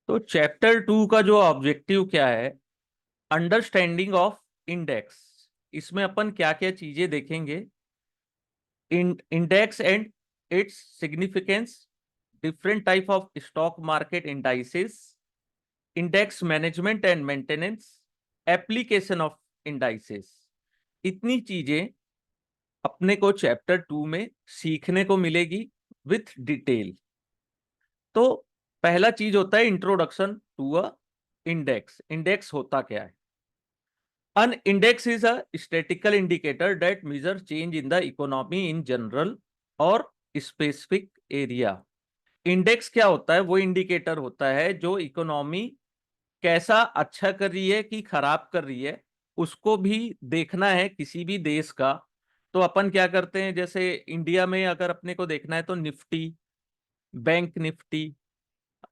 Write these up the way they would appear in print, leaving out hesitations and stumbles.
तो चैप्टर 2 का जो ऑब्जेक्टिव क्या है, अंडरस्टैंडिंग ऑफ इंडेक्स। इसमें अपन क्या क्या चीजें देखेंगे, index and its significance, different type of stock market indices, index management and maintenance, application of indices. इतनी चीजें अपने को चैप्टर 2 में सीखने को मिलेगी विथ डिटेल। तो पहला चीज होता है introduction to a index. Index होता क्या है? An index is a statistical indicator that measures change in the economy in general or specific area. Index क्या होता है? वो इंडिकेटर होता है जो इकोनॉमी कैसा अच्छा कर रही है कि खराब कर रही है, उसको भी देखना है किसी भी देश का। तो अपन क्या करते हैं, जैसे इंडिया में अगर अपने को देखना है तो निफ्टी, बैंक निफ्टी।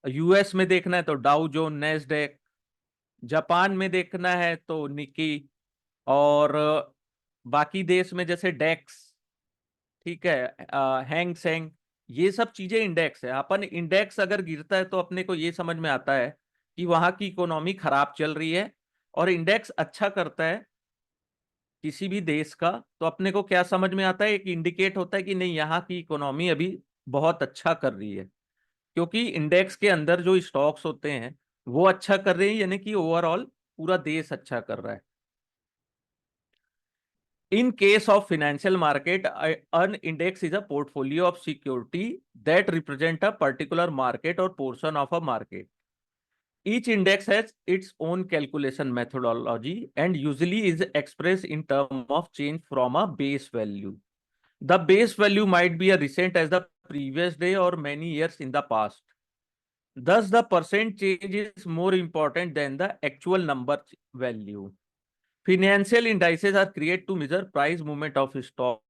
यूएस में देखना है तो डाउ जोन, नेस्डेक। जापान में देखना है तो निकी। और बाकी देश में जैसे डेक्स, ठीक है, हैंग सेंग। ये सब चीजें इंडेक्स है। अपन इंडेक्स अगर गिरता है तो अपने को ये समझ में आता है कि वहां की इकोनॉमी खराब चल रही है, और इंडेक्स अच्छा करता है किसी भी देश का तो अपने को क्या समझ में आता है, एक इंडिकेट होता है कि नहीं, यहाँ की इकोनॉमी अभी बहुत अच्छा कर रही है, क्योंकि इंडेक्स के अंदर जो स्टॉक्स होते हैं वो अच्छा कर रहे हैं, यानी कि ओवरऑल पूरा देश अच्छा कर रहा है। In case of financial market, an index is a portfolio of security that represent a particular market or portion of a market. Each index has its own calculation methodology and usually is expressed in terms of change from a base value. The base value might be as recent as the previous day or many years in the past. Thus, the percent change is more important than the actual number value. Financial indices are created to measure price movement of stock.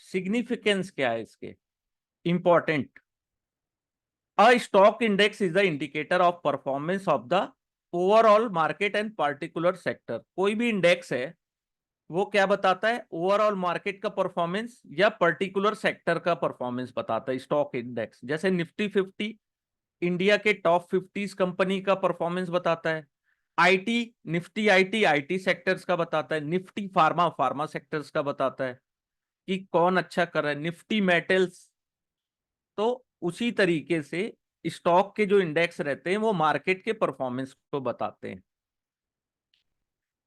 Significance क्या है इसके, important? A stock index is the indicator of performance of the overall market and particular sector. कोई भी index है वो क्या बताता है? ओवरऑल मार्केट का परफॉर्मेंस या पर्टिकुलर सेक्टर का परफॉर्मेंस बताता है स्टॉक इंडेक्स। जैसे निफ्टी 50 इंडिया के टॉप 50 कंपनी का परफॉर्मेंस बताता है। IT, Nifty IT IT sectors का बताता है। निफ्टी फार्मा फार्मा सेक्टर्स का बताता है कि कौन अच्छा कर रहा है। Nifty metals. तो उसी तरीके से स्टॉक के जो इंडेक्स रहते हैं वो मार्केट के परफॉर्मेंस को बताते हैं।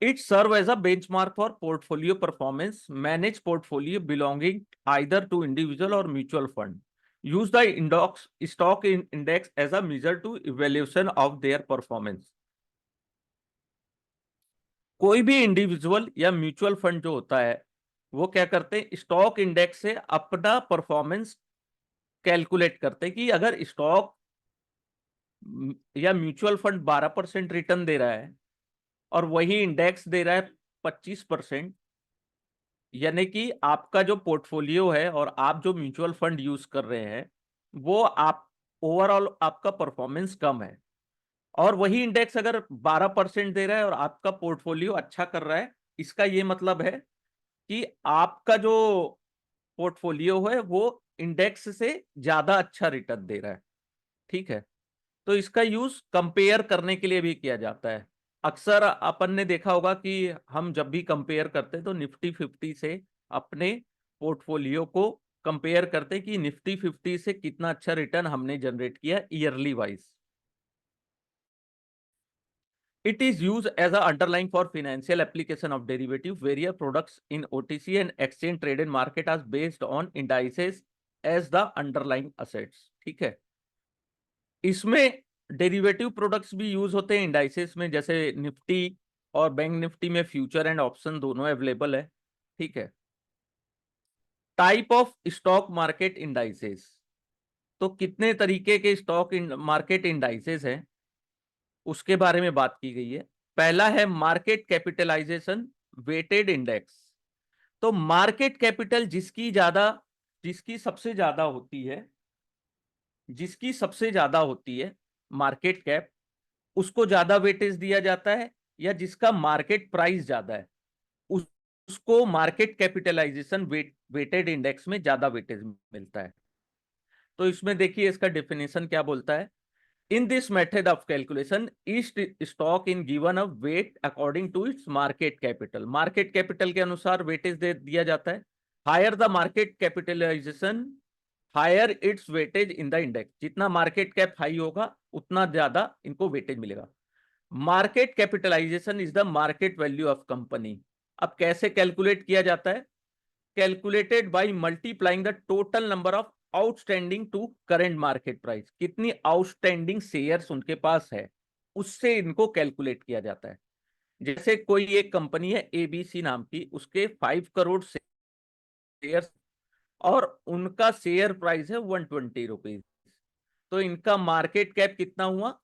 It serve as a benchmark for portfolio performance. Manage portfolio belonging either to individual or mutual fund use the index stock index as a measure to evaluation of their performance. कोई भी individual या mutual fund जो होता है वो क्या करते हैं, स्टॉक इंडेक्स से अपना परफॉर्मेंस कैलकुलेट करते हैं कि अगर स्टॉक या म्यूचुअल फंड 12% रिटर्न दे रहा है और वही इंडेक्स दे रहा है 25%, यानी कि आपका जो पोर्टफोलियो है और आप जो म्यूचुअल फंड यूज कर रहे हैं वो आप ओवरऑल आपका परफॉर्मेंस कम है। और वही इंडेक्स अगर 12% दे रहा है और आपका पोर्टफोलियो अच्छा कर रहा है, इसका ये मतलब है कि आपका जो पोर्टफोलियो है वो इंडेक्स से ज्यादा अच्छा रिटर्न दे रहा है। ठीक है। तो इसका यूज कंपेयर करने के लिए भी किया जाता है। अक्सर अपन ने देखा होगा कि हम जब भी कंपेयर करते हैं तो निफ्टी 50 से अपने पोर्टफोलियो को कंपेयर करते हैं कि निफ्टी 50 से कितना अच्छा रिटर्न हमने जनरेट किया yearly wise. It is used as a underlying for financial application of derivative. Various products in OTC and exchange traded market are based on indices as the underlying assets. ठीक है, इसमें derivative products भी use होते हैं indices में, जैसे Nifty और bank Nifty में फ्यूचर एंड ऑप्शन दोनों अवेलेबल है। ठीक है, type of stock market indices, तो कितने तरीके के स्टॉक मार्केट इंडाइसेस हैं उसके बारे में बात की गई है। पहला है मार्केट कैपिटलाइजेशन वेटेड इंडेक्स। तो मार्केट कैपिटल जिसकी सबसे ज्यादा होती है, मार्केट कैप, उसको ज्यादा वेटेज दिया जाता है, या जिसका मार्केट प्राइस ज्यादा है उसको मार्केट कैपिटलाइजेशन वेटेड इंडेक्स में ज्यादा वेटेज मिलता है। तो इसमें देखिए इसका डेफिनेशन क्या बोलता है। In this method of calculation, each stock is given a weight according to its market capital. Market capital के अनुसार weightage दे दिया जाता है। Higher the market capitalization, higher its weightage in the index. जितना market cap high होगा उतना ज्यादा इनको weightage मिलेगा। Market capitalization is the market value of company. अब कैसे कैलकुलेट किया जाता है? Calculated by multiplying the total number of outstanding to current market price. कितनी आउटस्टैंडिंग शेयर्स उनके पास है उससे इनको कैलकुलेट किया जाता है। जैसे कोई एक कंपनी है एबीसी नाम की, उसके 5 करोड़ शेयर्स और उनका शेयर प्राइस है 120 रुपीज, तो इनका मार्केट कैप कितना हुआ,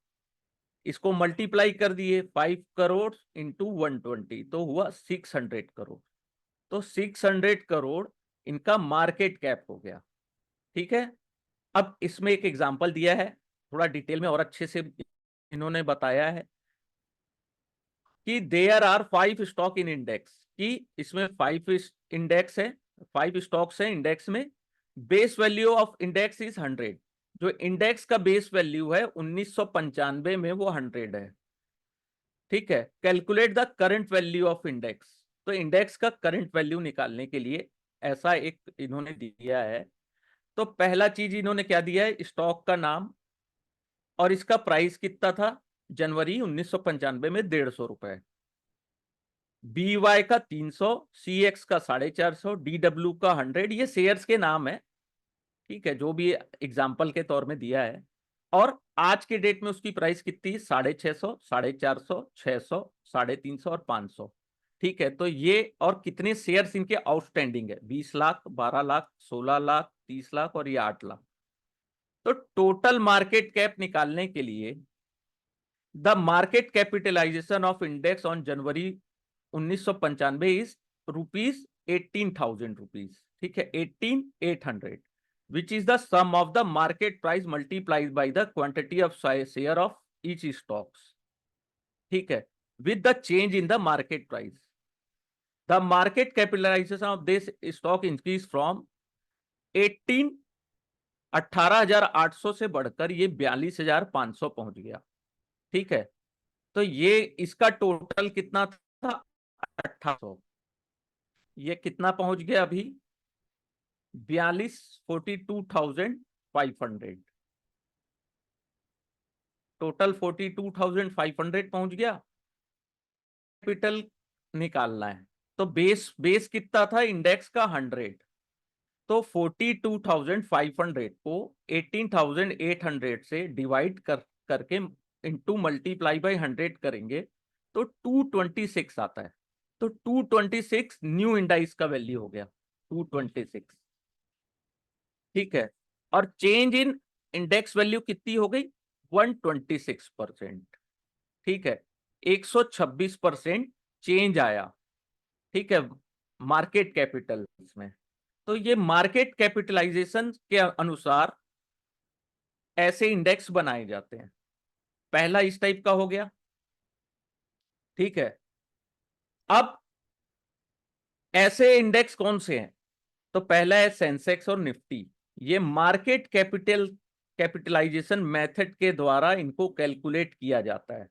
इसको मल्टीप्लाई कर दिए 5 करोड़ इंटू 120 तो हुआ 600 करोड़। तो 600 करोड़ इनका मार्केट कैप हो गया। ठीक है, अब इसमें एक एग्जांपल दिया है, थोड़ा डिटेल में और अच्छे से इन्होंने बताया है कि there are 5 stock in index, कि इसमें 5 इंडेक्स है, 5 स्टॉक्स है इंडेक्स में। Base value of index is 100। जो इंडेक्स का बेस वैल्यू है 1995 में वो 100 है। ठीक है, calculate the current value of index. तो इंडेक्स का करंट वैल्यू निकालने के लिए ऐसा एक इन्होंने दिया है। तो पहला चीज इन्होंने क्या दिया है, स्टॉक का नाम और इसका प्राइस कितना था जनवरी 1995 में 150 रुपए, BY का 300, CX का 450, DW का 100। ये शेयर्स के नाम है, ठीक है, जो भी एग्जाम्पल के तौर में दिया है। और आज के डेट में उसकी प्राइस कितनी, 650, 450, 600, 350 और 500। ठीक है, तो ये और कितने शेयर्स इनके आउटस्टैंडिंग है, 20 लाख, 12 लाख, 16 लाख, 30 लाख और ये 8 लाख। तो टोटल मार्केट कैप निकालने के लिए the market capitalisation of index on January 1995 is rupees 18,000 rupees. ठीक है, 18,800, which is the sum of the market price multiplied by the quantity of share of each stocks. ठीक है, with the change in the market price the market capitalisation of this stock increase from 18,800 से बढ़कर ये 42,500 पहुंच गया। ठीक है, तो ये इसका टोटल कितना था, 1800, ये कितना पहुंच गया अभी, 42,500, टोटल 42,500 पहुंच गया। कैपिटल निकालना है तो बेस कितना था इंडेक्स का 100, तो 42,500 को 18,800 से डिवाइड करके इंटू मल्टीप्लाई बाई 100 करेंगे तो 226 आता है। तो 226 न्यू इंडाइस का वैल्यू हो गया 226। ठीक है, और चेंज इन इंडेक्स वैल्यू कितनी हो गई, 126%। ठीक है, 126% चेंज आया। ठीक है, मार्केट कैपिटल में। तो ये मार्केट कैपिटलाइजेशन के अनुसार ऐसे इंडेक्स बनाए जाते हैं। पहला इस टाइप का हो गया। ठीक है, अब ऐसे इंडेक्स कौन से हैं, तो पहला है सेंसेक्स और निफ्टी। ये मार्केट कैपिटल कैपिटलाइजेशन मेथड के द्वारा इनको कैलकुलेट किया जाता है।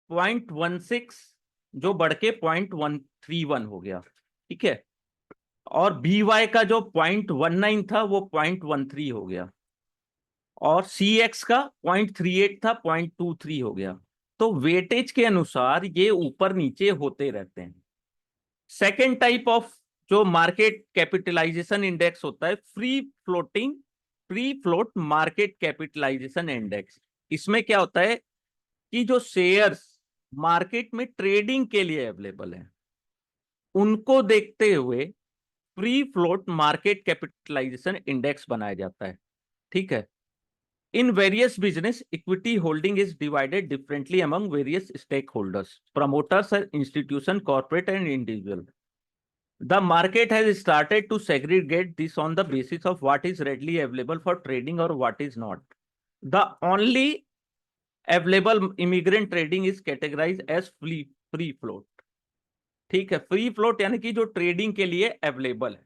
पॉइंट 16 जो बढ़ के 0.131 हो गया, ठीक है। और बी वाई का जो 0.19 था वो 0.13 हो गया, और सी एक्स का 0.38 था 0.23 हो गया। तो वेटेज के अनुसार ये ऊपर नीचे होते रहते हैं। सेकेंड टाइप ऑफ जो मार्केट कैपिटलाइजेशन इंडेक्स होता है, free float market capitalisation index. इसमें क्या होता है कि जो शेयर्स मार्केट में ट्रेडिंग के लिए अवेलेबल है उनको देखते हुए free float market capitalisation index बनाया जाता है, ठीक है। In various business, equity holding is divided differently among various stakeholders, promoters, institution, corporate, and individual. The market has started to segregate this on the basis of what is readily available for trading or what is not. The only available immigrant trading is categorized as free float. ठीक है, free float यानी कि जो trading के लिए available है,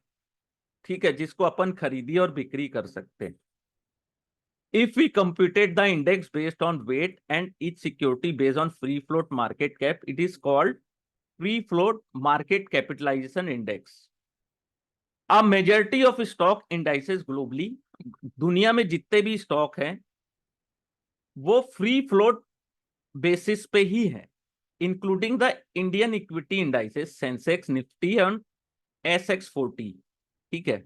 ठीक है, जिसको अपन खरीदी और बिक्री कर सकते हैं। If we computed the index based on weight and each security based on free float market cap, it is called free float market capitalization index. A majority of stock indices globally, दुनिया में जितने भी stock हैं वो free float basis पे ही है, including the Indian equity indices Sensex, Nifty and SX40, ठीक है।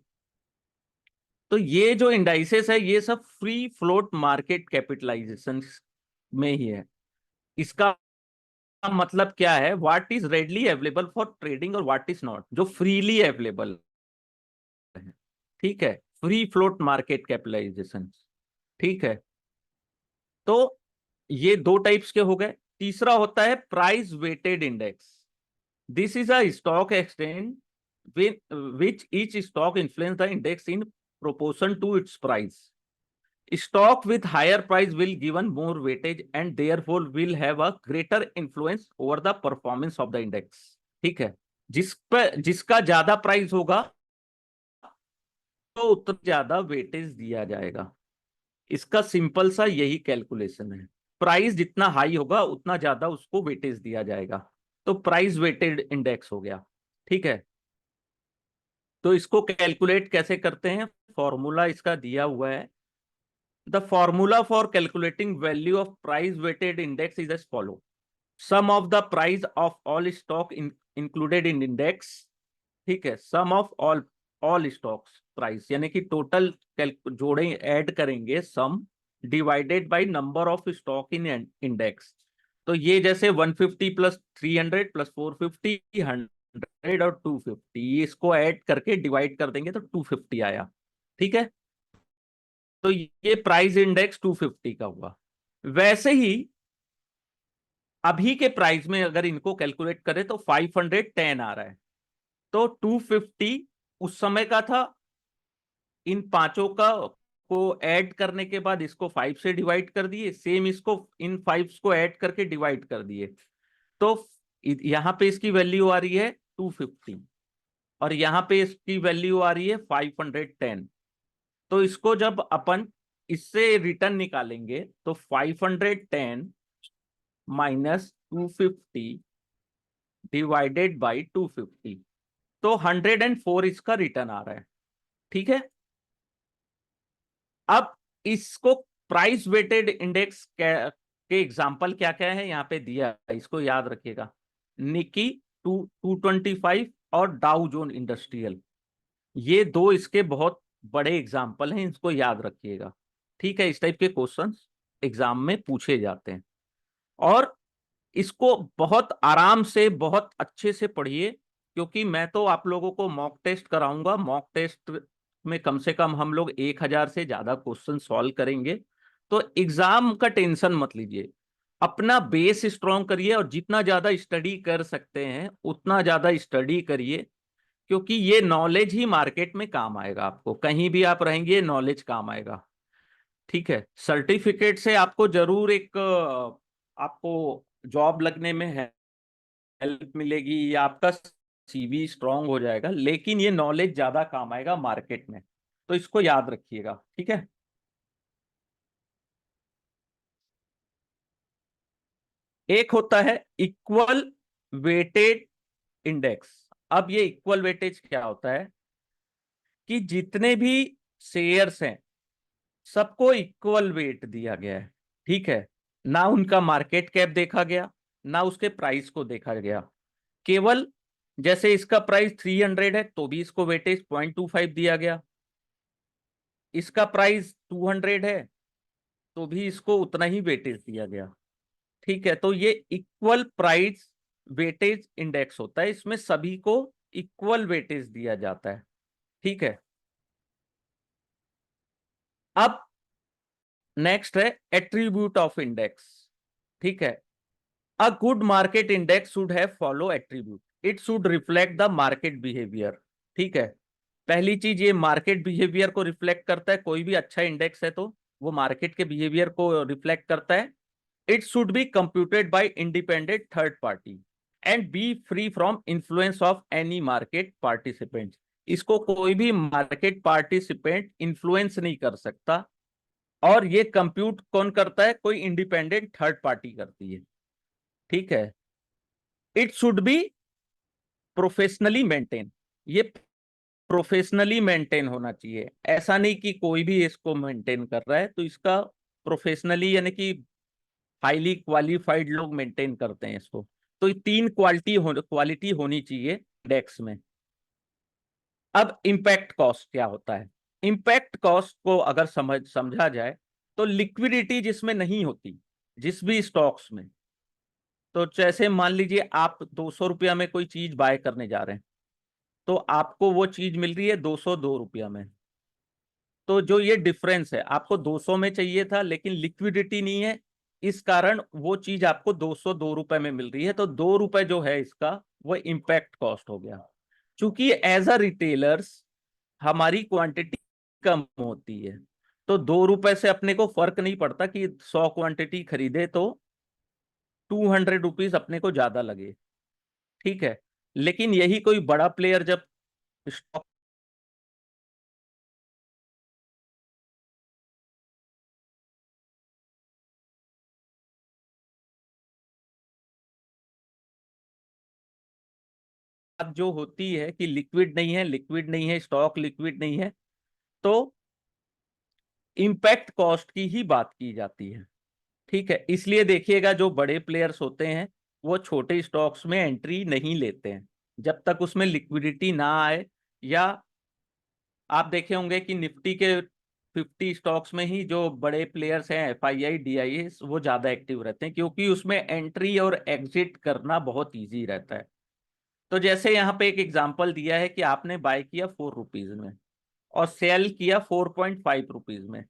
तो ये जो इंडाइसेस है ये सब फ्री फ्लोट मार्केट कैपिटलाइजेशन में ही है। इसका मतलब क्या है, what is readily available for trading और व्हाट इज नॉट, जो फ्रीली अवेलेबल है, ठीक है, फ्री फ्लोट मार्केट कैपिटलाइजेशन, ठीक है। तो ये दो टाइप्स के हो गए। तीसरा होता है price weighted index. This is a stock exchange which each stock influence the index in proportion to its price. Stock with higher price will given more weightage and therefore will have a greater influence over the performance of the index. ठीक है, जिसका ज्यादा price होगा तो उतना ज्यादा weightage दिया जाएगा। इसका सिंपल सा यही कैलकुलेशन है। प्राइस जितना हाई होगा उतना ज्यादा उसको वेटेज दिया जाएगा, तो प्राइस वेटेड इंडेक्स हो गया। ठीक है, तो इसको कैलकुलेट कैसे करते हैं, फॉर्मूला इसका दिया हुआ है। The formula for calculating value of price weighted index is as follow: sum of the price of all stock included in index. ठीक है, sum of all stocks price यानी कि टोटल जोड़े ऐड करेंगे sum, divided by number of stock in index. तो ये जैसे 150 plus 300 plus 450 100 और 250, इसको ऐड करके डिवाइड कर देंगे तो 250 आया। ठीक है, तो ये प्राइस इंडेक्स 250 का हुआ। वैसे ही अभी के प्राइस में अगर इनको कैलकुलेट करें तो 510 आ रहा है। तो 250 उस समय का था, इन पांचों का को ऐड करने के बाद इसको 5 से डिवाइड कर दिए, सेम इसको इन 5 को ऐड करके डिवाइड कर दिए। तो यहां पे इसकी वैल्यू आ रही है 250 और यहां पे इसकी वैल्यू आ रही है 510। तो इसको जब अपन इससे रिटर्न निकालेंगे तो 510 माइनस 250 डिवाइडेड बाई 250, तो 104 इसका रिटर्न आ रहा है। ठीक है, अब इसको प्राइस वेटेड इंडेक्स के एग्जाम्पल क्या क्या है यहाँ पे दिया है, इसको याद रखिएगा। निकी 225 और डाउ जोन इंडस्ट्रियल, ये दो इसके बहुत बड़े एग्जाम्पल हैं, इसको याद रखिएगा। ठीक है, इस टाइप के क्वेश्चंस एग्जाम में पूछे जाते हैं और इसको बहुत आराम से बहुत अच्छे से पढ़िए, क्योंकि मैं तो आप लोगों को मॉक टेस्ट कराऊंगा। मॉक टेस्ट में कम से कम हम लोग 1000 से ज्यादा क्वेश्चन सॉल्व करेंगे। तो एग्जाम का टेंशन मत लीजिए, अपना बेस स्ट्रॉन्ग करिए और जितना ज्यादा स्टडी कर सकते हैं उतना ज्यादा स्टडी करिए, क्योंकि ये नॉलेज ही मार्केट में काम आएगा। आपको कहीं भी आप रहेंगे नॉलेज काम आएगा। ठीक है, सर्टिफिकेट से आपको जरूर एक आपको जॉब लगने में हेल्प मिलेगी या आपका सीवी स्ट्रांग हो जाएगा, लेकिन ये नॉलेज ज्यादा काम आएगा मार्केट में, तो इसको याद रखिएगा। ठीक है, एक होता है इक्वल वेटेड इंडेक्स। अब ये इक्वल वेटेज क्या होता है कि जितने भी शेयर्स हैं सबको इक्वल वेट दिया गया है। ठीक है, ना उनका मार्केट कैप देखा गया ना उसके प्राइस को देखा गया, केवल जैसे इसका प्राइस 300 है तो भी इसको वेटेज 0.25 दिया गया, इसका प्राइस 200 है तो भी इसको उतना ही वेटेज दिया गया। ठीक है, तो ये इक्वल प्राइस वेटेज इंडेक्स होता है, इसमें सभी को इक्वल वेटेज दिया जाता है। ठीक है, अब नेक्स्ट है एट्रीब्यूट ऑफ इंडेक्स। ठीक है, a good market index should have follow attribute, it should reflect the market behaviour. ठीक है, पहली चीज ये मार्केट बिहेवियर को रिफ्लेक्ट करता है, कोई भी अच्छा इंडेक्स है तो वो मार्केट के बिहेवियर को रिफ्लेक्ट करता है। It should be computed bye independent third party and B free from influence of any market participant. इसको कोई भी मार्केट पार्टिसिपेंट इन्फ्लुएंस नहीं कर सकता, और ये कंप्यूट कौन करता है, कोई इंडिपेंडेंट थर्ड पार्टी करती है। ठीक है, it should be professionally maintain, ये प्रोफेशनली मेंटेन होना चाहिए, ऐसा नहीं कि कोई भी इसको मेंटेन कर रहा है। तो इसका प्रोफेशनली यानी कि हाईली क्वालिफाइड लोग मेंटेन करते हैं इसको। तो ये तीन क्वालिटी होनी चाहिए डेक्स में। अब इम्पैक्ट कॉस्ट क्या होता है, इम्पैक्ट कॉस्ट को अगर समझा जाए तो लिक्विडिटी जिसमें नहीं होती, जिस भी स्टॉक्स में, तो जैसे मान लीजिए आप 200 रुपया में कोई चीज बाय करने जा रहे हैं, तो आपको वो चीज मिल रही है 202 रुपया में। तो जो ये डिफरेंस है, आपको 200 में चाहिए था लेकिन लिक्विडिटी नहीं है, इस कारण वो चीज आपको 202 रुपए में मिल रही है, तो 2 रुपए जो है इसका वो इम्पैक्ट कॉस्ट हो गया। क्योंकि एज अ रिटेलर्स हमारी क्वांटिटी कम होती है, तो 2 रुपए से अपने को फर्क नहीं पड़ता कि 100 क्वांटिटी खरीदे तो 200 रुपीज अपने को ज्यादा लगे। ठीक है, लेकिन यही कोई बड़ा प्लेयर जब स्टॉक जो होती है कि लिक्विड नहीं है, लिक्विड नहीं है, स्टॉक लिक्विड नहीं है, तो इम्पैक्ट कॉस्ट की ही बात की जाती है। ठीक है, इसलिए देखिएगा जो बड़े प्लेयर्स होते हैं वो छोटे स्टॉक्स में एंट्री नहीं लेते हैं जब तक उसमें लिक्विडिटी ना आए, या आप देखे होंगे कि निफ्टी के 50 स्टॉक्स में ही जो बड़े प्लेयर्स हैं FII DII वो ज्यादा एक्टिव रहते हैं, क्योंकि उसमें एंट्री और एग्जिट करना बहुत इजी रहता है। तो जैसे यहाँ पे एक एग्जांपल दिया है कि आपने बाय किया 4 रुपीज में और सेल किया 4.5 रुपीज में।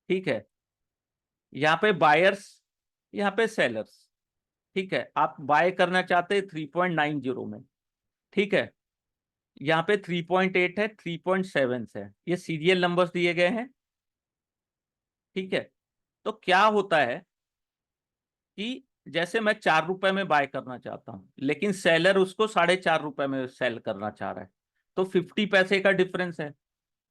ठीक है, यहाँ पे बायर्स, यहाँ पे सेलर्स। ठीक है, आप बाय करना चाहते हैं 3.90 में। ठीक है, यहाँ पे 3.8 है, 3.7 है, ये सीरियल नंबर्स दिए गए हैं। ठीक है, तो क्या होता है कि जैसे मैं 4 रुपए में बाय करना चाहता हूं, लेकिन सेलर उसको 4.5 रुपए में सेल करना चाह रहा है, तो 50 पैसे का डिफरेंस है।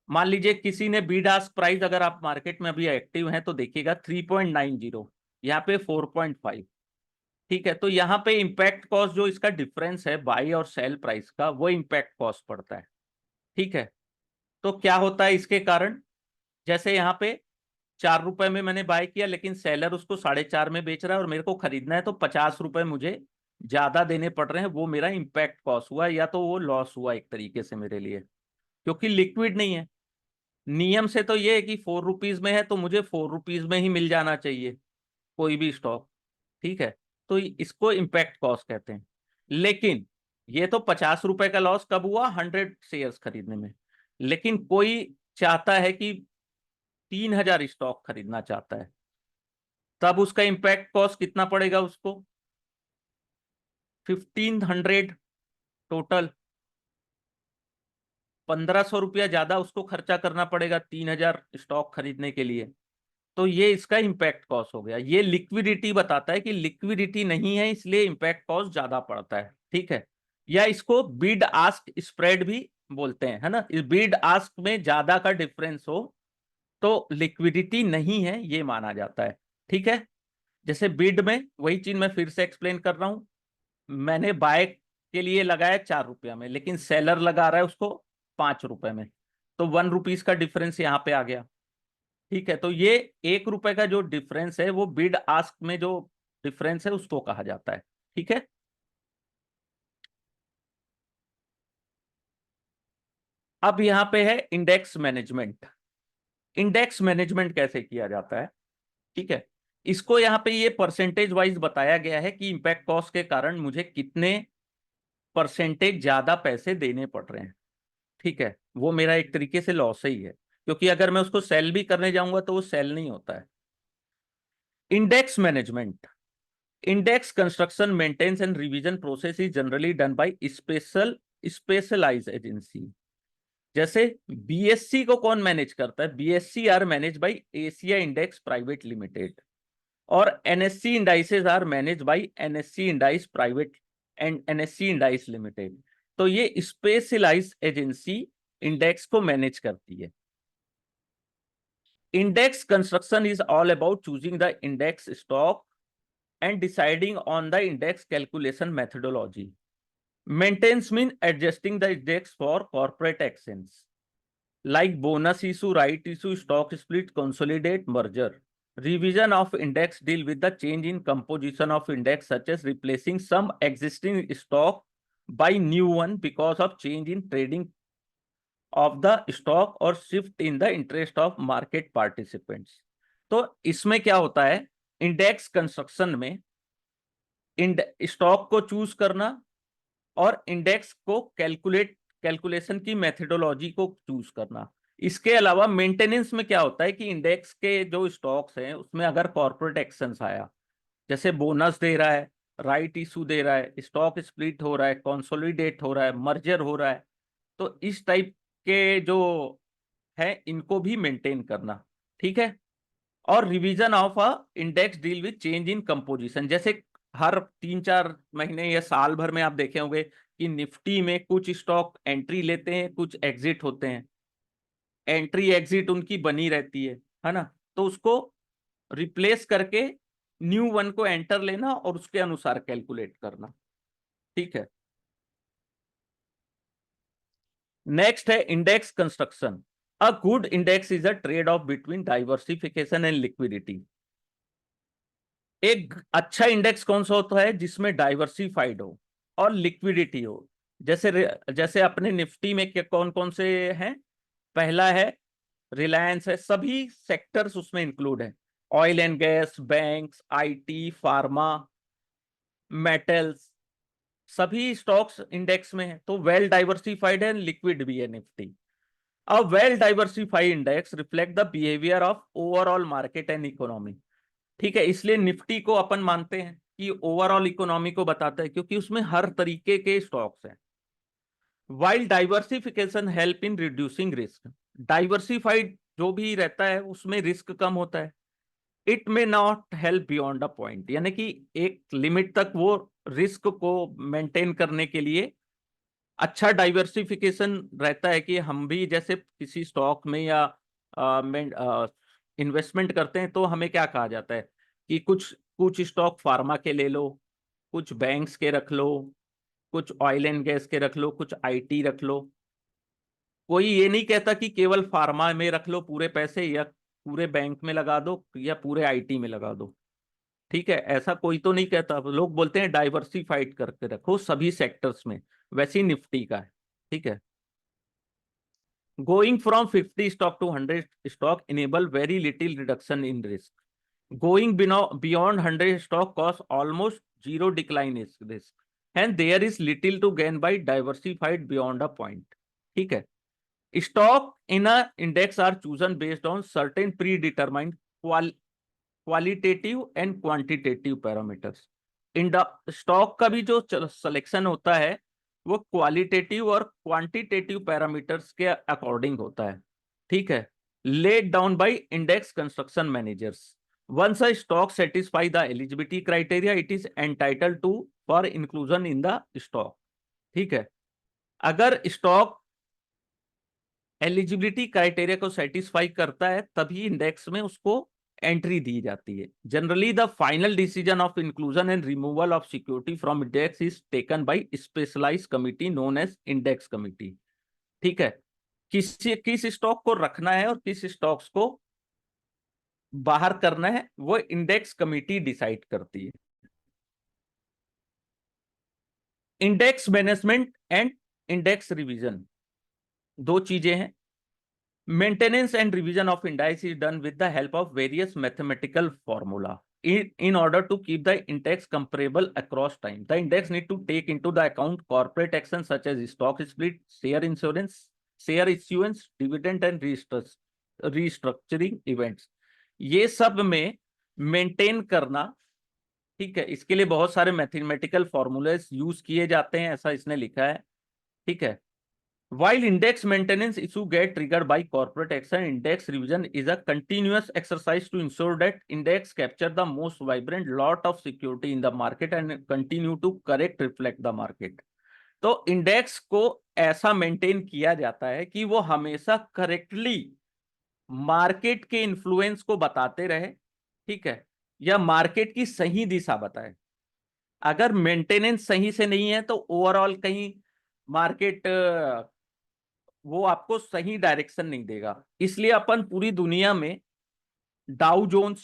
मान लीजिए किसी ने बीड आस्क प्राइस, अगर आप मार्केट में अभी एक्टिव हैं तो देखिएगा 3.90, यहाँ पे 4.5। ठीक है, तो यहाँ पे इम्पैक्ट कॉस्ट जो इसका डिफरेंस है बाई और सेल प्राइस का, वो इम्पैक्ट कॉस्ट पड़ता है। ठीक है, तो क्या होता है इसके कारण, जैसे यहाँ पे 4 रुपए में मैंने बाय किया, लेकिन सेलर उसको 4.5 में बेच रहा है और मेरे को खरीदना है, तो 50 रुपए मुझे ज्यादा देने पड़ रहे हैं, वो मेरा इम्पैक्ट कॉस्ट हुआ, या तो वो लॉस हुआ एक तरीके से मेरे लिए, क्योंकि लिक्विड नहीं है। नियम से तो ये है कि 4 रुपीज में है तो मुझे 4 रुपीज में ही मिल जाना चाहिए कोई भी स्टॉक। ठीक है, तो इसको इम्पैक्ट कॉस्ट कहते हैं। लेकिन ये तो 50 रुपए का लॉस कब हुआ, 100 शेयर्स खरीदने में। लेकिन कोई चाहता है कि 3,000 स्टॉक खरीदना चाहता है, तब उसका इम्पैक्ट कॉस्ट कितना पड़ेगा उसको, 1500 टोटल। 1,500 रुपया ज्यादा उसको खर्चा करना पड़ेगा 3,000 स्टॉक खरीदने के लिए। तो ये इसका इम्पैक्ट कॉस्ट हो गया। ये लिक्विडिटी बताता है कि लिक्विडिटी नहीं है, इसलिए इम्पैक्ट कॉस्ट ज्यादा पड़ता है। ठीक है, या इसको बिड आस्क स्प्रेड भी बोलते हैं, है ना। इस बिड आस्क में ज्यादा का डिफरेंस हो तो लिक्विडिटी नहीं है, ये माना जाता है। ठीक है, जैसे बिड में वही चीज मैं फिर से एक्सप्लेन कर रहा हूं, मैंने बाय के लिए लगाया 4 रुपया में, लेकिन सेलर लगा रहा है उसको 5 रुपए में, तो 1 रुपीज का डिफरेंस यहाँ पे आ गया। ठीक है, तो ये 1 रुपए का जो डिफरेंस है वो बिड आस्क में जो डिफरेंस है उसको कहा जाता है। ठीक है, अब यहाँ पे है इंडेक्स मैनेजमेंट। इंडेक्स मैनेजमेंट कैसे किया जाता है, ठीक है। इसको यहाँ पे ये परसेंटेज वाइज बताया गया है कि इम्पैक्ट कॉस्ट के कारण मुझे कितने परसेंटेज ज्यादा पैसे देने पड़ रहे हैं। ठीक है, वो मेरा एक तरीके से लॉस ही है, क्योंकि अगर मैं उसको सेल भी करने जाऊंगा तो वो सेल नहीं होता है। Index management, index construction maintenance and revision process is generally done by specialized agency। जैसे BSC को कौन मैनेज करता है, BSC are manage by Asia index private limited, और NSC indices are manage by NSC indices private and NSC indices limited. तो ये specialised agency index को manage करती है। Index construction is all about choosing the index stock and deciding on the index calculation methodology. Maintenance mean adjusting the index for corporate actions like bonus issue, right issue, stock split, consolidate, merger. Revision of index deal with the change in composition of index, such as replacing some existing stock by new one because of change in trading of the stock or shift in the interest of market participants। तो इसमें क्या होता है, index construction में stock को choose करना और index को कैलकुलेशन की मेथडोलॉजी को चूज करना। इसके अलावा मेंटेनेंस में क्या होता है कि इंडेक्स के जो स्टॉक्स हैं उसमें अगर कॉर्पोरेट एक्शंस आया, जैसे बोनस दे रहा है, राइट इशू दे रहा है, स्टॉक स्प्लिट हो रहा है, कंसोलिडेट हो रहा है, मर्जर हो रहा है, तो इस टाइप के जो है इनको भी मेंटेन करना। ठीक है, और revision of a index deal with change in composition, जैसे हर 3-4 महीने या साल भर में आप देखे होंगे कि निफ्टी में कुछ स्टॉक एंट्री लेते हैं, कुछ एग्जिट होते हैं, एंट्री एग्जिट उनकी बनी रहती है ना। तो उसको रिप्लेस करके न्यू वन को एंटर लेना और उसके अनुसार कैलकुलेट करना। ठीक है। नेक्स्ट है index construction. A good index is a trade off between diversification and liquidity. एक अच्छा इंडेक्स कौन सा होता है? जिसमें डाइवर्सिफाइड हो और लिक्विडिटी हो। जैसे जैसे अपने निफ्टी में कौन कौन से हैं? पहला है रिलायंस है, सभी सेक्टर्स उसमें इंक्लूड है, oil and gas, banks, IT, pharma, metals, सभी स्टॉक्स इंडेक्स में है। तो वेल डाइवर्सिफाइड है, लिक्विड भी है Nifty. A well-diversified index reflect the behavior of overall market and economy। ठीक है, इसलिए निफ्टी को अपन मानते हैं कि ओवरऑल इकोनॉमी को बताता है, क्योंकि उसमें हर तरीके के स्टॉक्स हैं। While diversification help in reducing risk, diversified जो भी रहता है उसमें रिस्क कम होता है। It may not help beyond a point, यानी कि एक लिमिट तक वो रिस्क को मेंटेन करने के लिए अच्छा डाइवर्सिफिकेशन रहता है। कि हम भी जैसे किसी स्टॉक में या इन्वेस्टमेंट करते हैं तो हमें क्या कहा जाता है कि कुछ कुछ स्टॉक फार्मा के ले लो, कुछ बैंक्स के रख लो, कुछ ऑयल एंड गैस के रख लो, कुछ आईटी रख लो। कोई ये नहीं कहता कि केवल फार्मा में रख लो पूरे पैसे, या पूरे बैंक में लगा दो, या पूरे आईटी में लगा दो। ठीक है, ऐसा कोई तो नहीं कहता। लोग बोलते हैं डाइवर्सिफाइड करके रखो सभी सेक्टर्स में, वैसे ही निफ्टी का है। ठीक है। Going from 50 stock to 100 stock enable very little reduction in risk. Going beyond 100 stock cause almost zero decline in risk. And there is little to gain by diversified beyond a point. ठीक है। Stock in a index are chosen based on certain predetermined qualitative and quantitative parameters. Stock का भी जो selection होता है वो qualitative और quantitative parameters के अकॉर्डिंग होता है। ठीक है। Laid down by index construction managers. Once a stock satisfy the eligibility criteria it is entitled to for inclusion in the stock. ठीक है। अगर स्टॉक एलिजिबिलिटी क्राइटेरिया को सेटिस्फाई करता है तभी इंडेक्स में उसको एंट्री दी जाती है। Generally the final decision of inclusion and removal of security from index is taken by specialised committee known as index committee. ठीक है। किस स्टॉक को रखना है और किस स्टॉक्स को बाहर करना है वो इंडेक्स कमिटी डिसाइड करती है। Index management and index revision दो चीजें हैं। Maintenance and revision of index is done with the help of various mathematical formula in order to keep the index comparable across time. The index need to take into the account corporate actions such as stock split, share insurance, share issuance, dividend and restructuring events. ये सब में maintain करना। ठीक है, इसके लिए बहुत सारे मैथमेटिकल फॉर्मूलेस यूज किए जाते हैं, ऐसा इसने लिखा है। ठीक है। While index maintenance issue get triggered by corporate action, index revision is a continuous exercise to ensure that index capture the most vibrant lot of security in the market and continue to correct reflect the market. तो index को ऐसा maintain किया जाता है कि वो हमेशा correctly market के इन्फ्लुएंस को बताते रहे। ठीक है। या मार्केट की सही दिशा बताए। अगर मेंटेनेंस सही से नहीं है तो ओवरऑल कहीं मार्केट वो आपको सही डायरेक्शन नहीं देगा। इसलिए अपन पूरी दुनिया में डाउ जोन्स,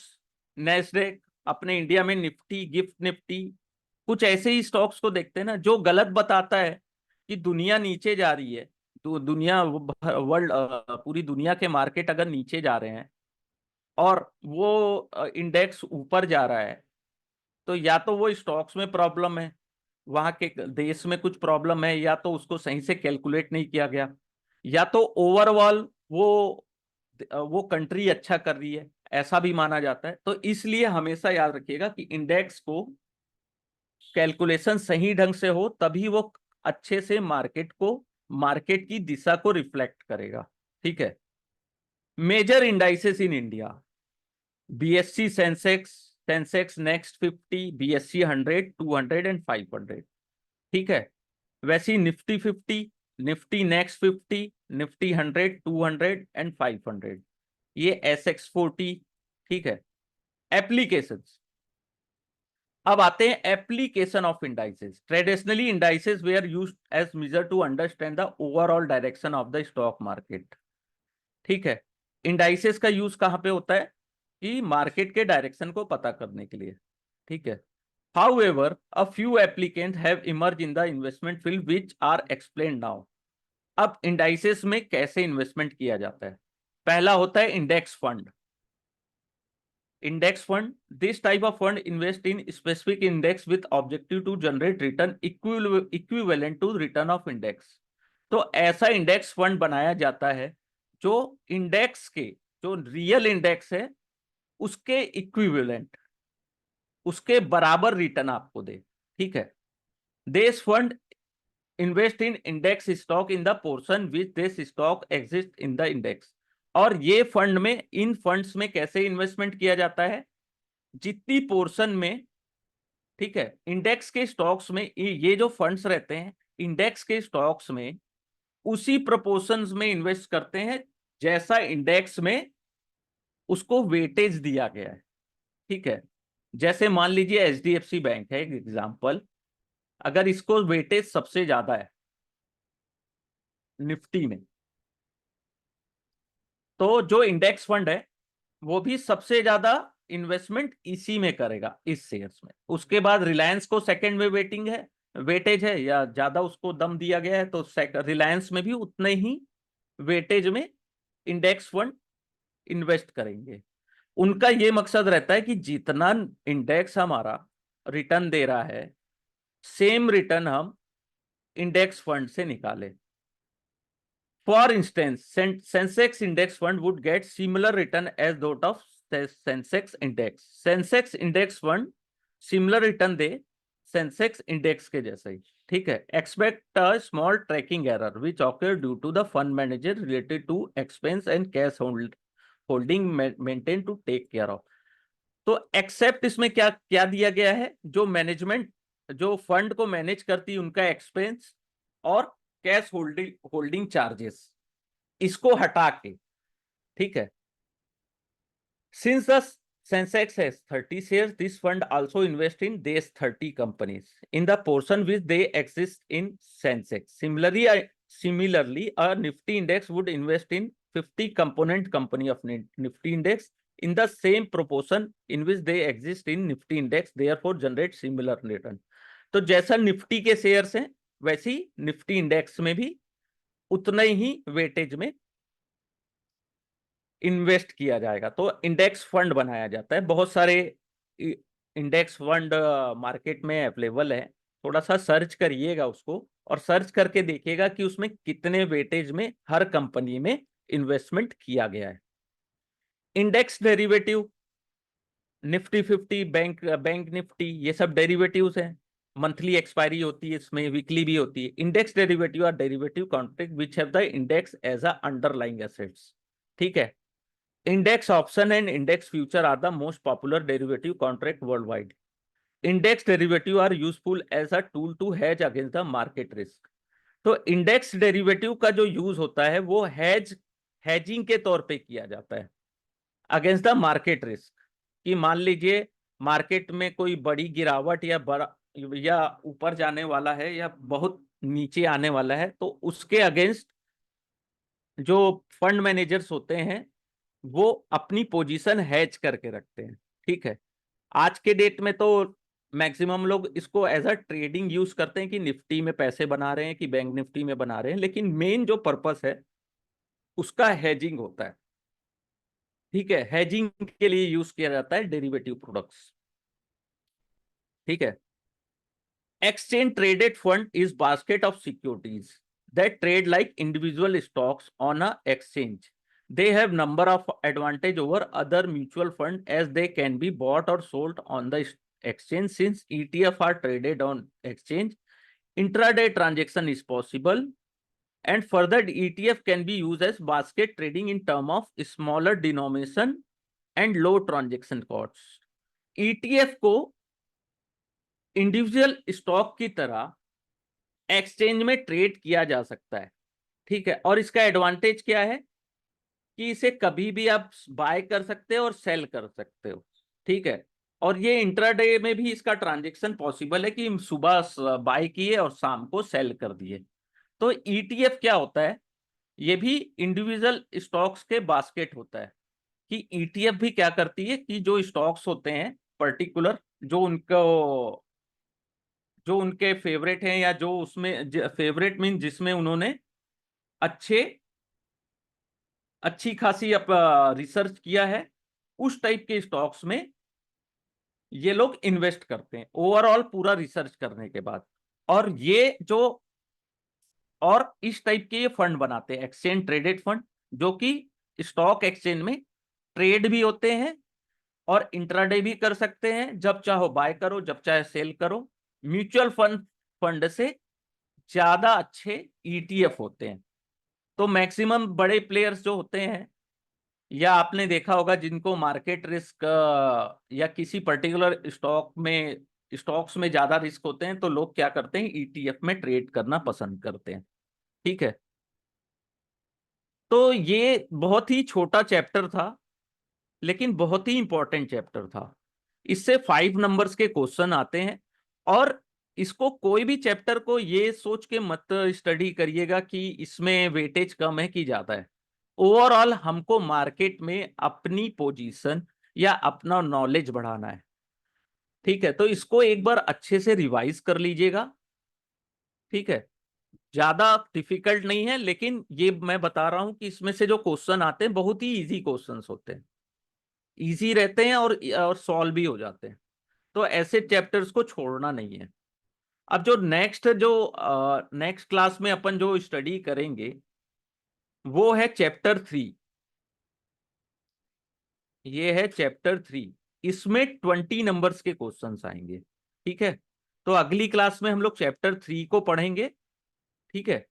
नेस्डेक, अपने इंडिया में निफ्टी, गिफ्ट निफ्टी, कुछ ऐसे ही स्टॉक्स को देखते हैं ना जो गलत बताता है कि दुनिया नीचे जा रही है। तो दुनिया वर्ल्ड पूरी दुनिया के मार्केट अगर नीचे जा रहे हैं और वो इंडेक्स ऊपर जा रहा है तो या तो वो स्टॉक्स में प्रॉब्लम है, वहां के देश में कुछ प्रॉब्लम है, या तो उसको सही से कैलकुलेट नहीं किया गया, या तो ओवरऑल वो कंट्री अच्छा कर रही है, ऐसा भी माना जाता है। तो इसलिए हमेशा याद रखिएगा कि इंडेक्स को कैलकुलेशन सही ढंग से हो तभी वो अच्छे से मार्केट की दिशा को रिफ्लेक्ट करेगा। ठीक है। Major indices in India: BSE Sensex, Sensex next 50, BSE 100, 200 and 500। ठीक है। वैसी निफ्टी 50, निफ्टी नेक्स्ट 50, निफ्टी 100, 200 एंड 500, ये SX40। ठीक है। एप्लीकेशंस, अब आते हैं application of indices. Traditionally indices were used as measure to understand the overall direction of the stock market. ठीक है। इंडाइसेस का यूज कहां पे होता है? कि मार्केट के डायरेक्शन को पता करने के लिए। ठीक है। However, a few applicants have emerged in the investment field which are explained now. अब इंडाइसेस में कैसे इन्वेस्टमेंट किया जाता है? पहला होता है index fund. Index fund, this type of fund invest in specific index with objective to generate return equivalent to return of index. तो ऐसा इंडेक्स फंड बनाया जाता है जो इंडेक्स के, जो रियल इंडेक्स है उसके इक्विवेलेंट, उसके बराबर रिटर्न आपको दे। ठीक है। This fund invest in index stock in the portion which this stock exist in the index. और ये फंड में, इन फंड्स में कैसे इन्वेस्टमेंट किया जाता है? जितनी पोर्शन में, ठीक है, इंडेक्स के स्टॉक्स में ये जो फंड्स रहते हैं इंडेक्स के स्टॉक्स में, उसी प्रोपोर्शंस में इन्वेस्ट करते हैं जैसा इंडेक्स में उसको वेटेज दिया गया है। ठीक है। जैसे मान लीजिए HDFC बैंक है एक एग्जांपल, अगर इसको वेटेज सबसे ज्यादा है निफ्टी में, तो जो इंडेक्स फंड है वो भी सबसे ज्यादा इन्वेस्टमेंट इसी में करेगा, इस शेयर्स में। उसके बाद रिलायंस को सेकंड में वेटिंग है, वेटेज है, या ज्यादा उसको दम दिया गया है, तो रिलायंस में भी उतने ही वेटेज में इंडेक्स फंड इन्वेस्ट करेंगे। उनका ये मकसद रहता है कि जितना इंडेक्स हमारा रिटर्न दे रहा है, सेम रिटर्न हम इंडेक्स फंड से निकालें। For instance, Sensex index fund would get similar return as that of Sensex index. Sensex index fund similar return they Sensex index के जैसा ही। ठीक है। Expect a small tracking error which occur due to the fund manager related to expense and cash holding maintained to take care of. तो accept इसमें क्या क्या दिया गया है? जो मैनेजमेंट, जो फंड को मैनेज करती है उनका एक्सपेंस और कैश होल्डिंग चार्जेस, इसको हटा के। ठीक है। Since the Sensex has 30 shares, this fund also invest in these 30 companies in the portion which they exist in Sensex. Similarly, a Nifty index would invest in 50 component company of Nifty index in the same proportion in which they exist in Nifty index, therefore generate similar return. तो जैसा Nifty के shares हैं वैसी Nifty index में भी उतना ही weightage में invest किया जाएगा। तो इंडेक्स फंड बनाया जाता है। बहुत सारे इंडेक्स फंड मार्केट में अवेलेबल है, थोड़ा सा सर्च करिएगा उसको, और सर्च करके देखिएगा कि उसमें कितने वेटेज में हर कंपनी में इन्वेस्टमेंट किया गया है। Index derivative, Nifty 50, bank Nifty, ये सब डेरिवेटिव्स हैं। मंथली एक्सपायरी होती है इसमें, वीकली भी होती है। Index derivative are derivative contract which have the index as a underlying assets. ठीक है। Index option and index future are the most popular derivative contract worldwide. Index derivative are useful as a tool to hedge against the market risk. तो index derivative का जो use होता है वो hedging के तौर पे किया जाता है अगेंस्ट द मार्केट रिस्क। कि मान लीजिए मार्केट में कोई बड़ी गिरावट या बड़ा या ऊपर जाने वाला है या बहुत नीचे आने वाला है, तो उसके अगेंस्ट जो फंड मैनेजर्स होते हैं वो अपनी पोजीशन हैज करके रखते हैं। ठीक है। आज के डेट में तो मैक्सिमम लोग इसको एज अ ट्रेडिंग यूज करते हैं कि निफ्टी में पैसे बना रहे हैं कि बैंक निफ्टी में बना रहे हैं, लेकिन मेन जो पर्पस है उसका हैजिंग होता है। ठीक है। हैजिंग के लिए यूज किया जाता है डेरिवेटिव प्रोडक्ट्स। ठीक है। Exchange traded fund is basket of securities that trade like individual stocks on a exchange. They have number of advantage over other mutual fund as they can be bought or sold on the exchange. Since ETF are traded on exchange, intraday transaction is possible, and further ETF can be used as basket trading in term of smaller denomination and low transaction costs. ETF को individual stock की तरह exchange में trade किया जा सकता है, ठीक है। और इसका एडवांटेज क्या है कि इसे कभी भी आप बाय कर सकते हो और सेल कर सकते हो, ठीक है। और ये इंट्राडे में भी इसका ट्रांजेक्शन पॉसिबल है कि सुबह बाय किए और शाम को सेल कर दिए। तो ईटीएफ क्या होता है, ये भी इंडिविजुअल स्टॉक्स के बास्केट होता है। कि ईटीएफ भी क्या करती है कि जो स्टॉक्स होते हैं पर्टिकुलर, जो उनके फेवरेट हैं, या जो उसमें फेवरेट मीन जिसमें उन्होंने अच्छे अच्छी खासी रिसर्च किया है, उस टाइप के स्टॉक्स में ये लोग इन्वेस्ट करते हैं ओवरऑल पूरा रिसर्च करने के बाद। और ये जो और इस टाइप के ये फंड बनाते हैं, एक्सचेंज ट्रेडेड फंड, जो कि स्टॉक एक्सचेंज में ट्रेड भी होते हैं और इंट्राडे भी कर सकते हैं, जब चाहो बाय करो, जब चाहे सेल करो। म्यूचुअल फंड फंड से ज्यादा अच्छे ईटीएफ होते हैं। तो मैक्सिमम बड़े प्लेयर्स जो होते हैं, या आपने देखा होगा जिनको मार्केट रिस्क या किसी पर्टिकुलर स्टॉक्स में ज्यादा रिस्क होते हैं, तो लोग क्या करते हैं, ईटीएफ में ट्रेड करना पसंद करते हैं, ठीक है। तो ये बहुत ही छोटा चैप्टर था, लेकिन बहुत ही इंपॉर्टेंट चैप्टर था। इससे 5 नंबर्स के क्वेश्चन आते हैं। और इसको कोई भी चैप्टर को ये सोच के मत स्टडी करिएगा कि इसमें वेटेज कम है कि ज्यादा है। ओवरऑल हमको मार्केट में अपनी पोजीशन या अपना नॉलेज बढ़ाना है, ठीक है। तो इसको एक बार अच्छे से रिवाइज कर लीजिएगा, ठीक है। ज्यादा डिफिकल्ट नहीं है, लेकिन ये मैं बता रहा हूं कि इसमें से जो क्वेश्चन आते हैं बहुत ही इजी क्वेश्चंस होते हैं, इजी रहते हैं और सॉल्व भी हो जाते हैं। तो ऐसे चैप्टर्स को छोड़ना नहीं है। अब जो नेक्स्ट क्लास में अपन जो स्टडी करेंगे वो है चैप्टर 3। ये है चैप्टर 3। इसमें 20 नंबर्स के क्वेश्चंस आएंगे, ठीक है। तो अगली क्लास में हम लोग चैप्टर 3 को पढ़ेंगे, ठीक है।